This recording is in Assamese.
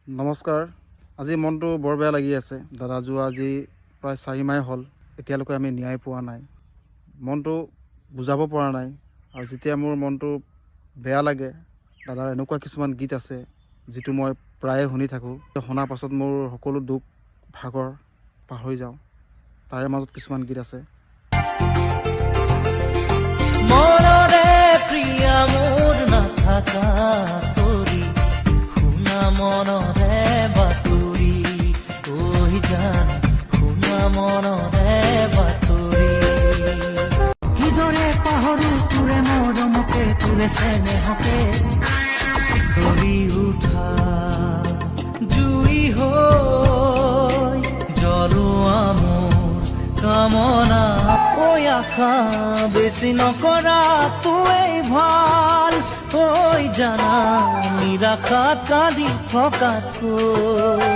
নমস্কাৰ। আজি মনটো বৰ বেয়া লাগি আছে। দাদা যোৱা আজি প্ৰায় 4 মাহ হ'ল, এতিয়ালৈকে আমি ন্যায় পোৱা নাই। মনটো বুজাব পৰা নাই। আৰু যেতিয়া মোৰ মনটো বেয়া লাগে, দাদাৰ এনেকুৱা কিছুমান গীত আছে যিটো মই প্ৰায়ে শুনি থাকোঁ। শুনাৰ পাছত মোৰ সকলো দুখ ভাগৰ পাহৰি যাওঁ। তাৰে মাজত কিছুমান গীত আছে। মনৰে প্ৰিয়া মোৰ নাথাকা কৰি শুনা মনৰে বাতৰি কৈ জান শুনা মনৰে বাতৰি কিদৰে পাহৰো তোৰে মৰমকে তোৰে চেনেহকে ধৰি উঠা জুই হৈ জ্বলোৱা মোৰ কামনা ঐ আশা বেছি নকৰা তোৱেই ভাল ঐ জানা নিৰাশাত কালি থকাতকৈ